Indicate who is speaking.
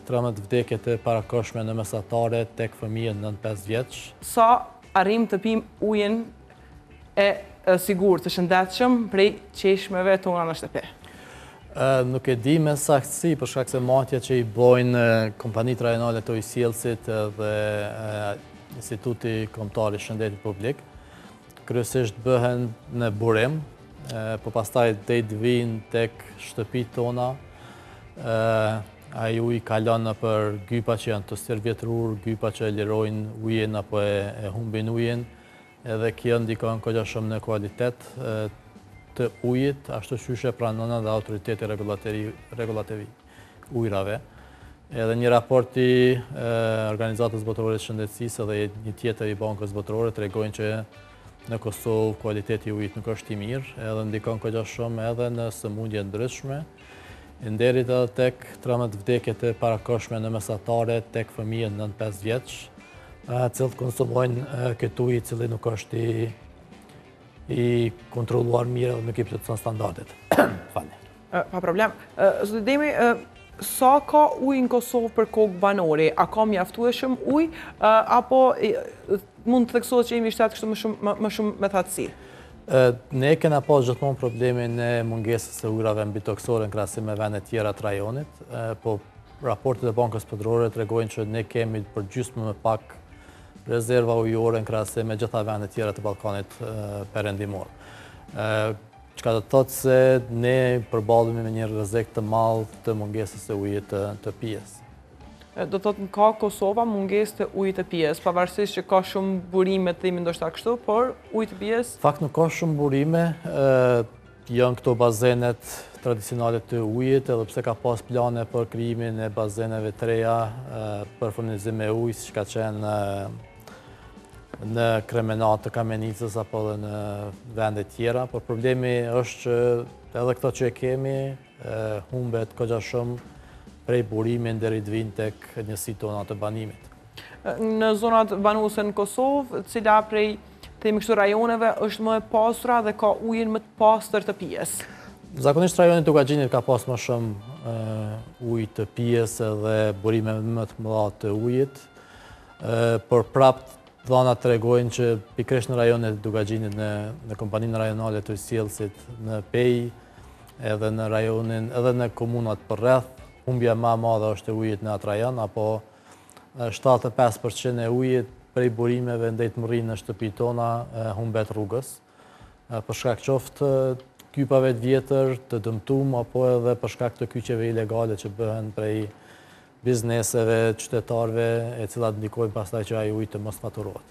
Speaker 1: 13 vdekjet e parakohshme në mesatare tek fëmijët 9-5 vjeç.
Speaker 2: Sa arrim të pim ujin e sigurt të shëndetshëm prej qeshmeve tona në shtëpi?
Speaker 1: Nuk e di me saktësi për shkak se matja që i bojnë kompanitë rajonale të ujësjellësit dhe Instituti Kombëtar i Shëndetit Publik. Kryesisht bëhen në burim, po pastaj deri vijnë tek shtëpitë tona. Ai uji kalon nëpër gypa që janë të stërvjetrur, gypa që lirojnë ujin apo e humbin ujin, edhe kjo ndikon kogja shumë në kualitet të ujit, ashtu siç e pranon edhe Autoriteti Rregullatorik ujrave. Edhe një raport i Organizatës Botërore të Shëndetësisë dhe një tjetër i Bankës Botërore tregojnë që në Kosovë kualiteti i ujit nuk është i mirë, edhe ndikon kogja shumë edhe në sëmundje ndryshme, deri edhe tek 13 vdekjet e parakohshme në mesatare tek fëmijët 9-5 vjeç, cilët konsumojnë këtë ujë i cili nuk është i kontrolluar mirë dhe nuk i plotëson standardet. Falni.
Speaker 2: Pa problem. Zoti Demi, sa ka ujë në Kosovë për kokë banore? A ka mjaftueshëm ujë apo mund të theksohet që jemi shtet kështu më shumë me thatësi?
Speaker 1: Ne kena pas gjithmonë problemin e mungesës së ujrave mbitoksore në krahasim me vende tjera të rajonit, po raportet e Bankës Botërore tregojnë që ne kemi për gjysmë më pak rezerva ujore në krahasim me gjitha vendet tjera të Ballkanit perëndimor. Çka do të thotë se ne përballemi me një rrezik të madh të mungesës së ujit të pijes.
Speaker 2: Do të thotë ka Kosova mungesë të ujit të pijes, pavarësisht që ka shumë burime të themi ndoshta kështu, por uji të pijes?
Speaker 1: Fakt nuk ka shumë burime, janë këto bazenet tradicionale të ujit, edhe pse ka pas plane për krijimin e bazeneve të reja për furnizim me ujë, siç ka qenë në Kremenat të Kamenicës apo dhe në vende tjera, por problemi është që edhe këto që e kemi humbet kogja shumë prej burimin deri të vinë tek njësitë tona të banimit.
Speaker 2: Në zonat banuese në Kosovë, cila prej themi kështu rajoneve është më e pasura dhe ka ujin më të pastër të pijes?
Speaker 1: Zakonisht rajoni Tugagjinit ka pas më shumë ujë të pijes dhe burime më të mëdha të ujit, por prapë dhënat tregojnë që pikërisht në rajonin e Tugagjinit, në kompaninë rajonale të ujësjellësit në Pej, edhe në rajonin, edhe në komunat përreth, humbja më e madhe është e ujit në atë rajon, apo 75% e ujit prej burimeve ndejt mërrinë në shtëpitë tona humbet rrugës, për shkak qoftë kypave të vjetër, të dëmtuar, apo edhe për shkak të kyçeve ilegale që bëhen prej bizneseve, qytetarëve, e cilat ndikojnë pastaj që ai ujë të mos faturohet.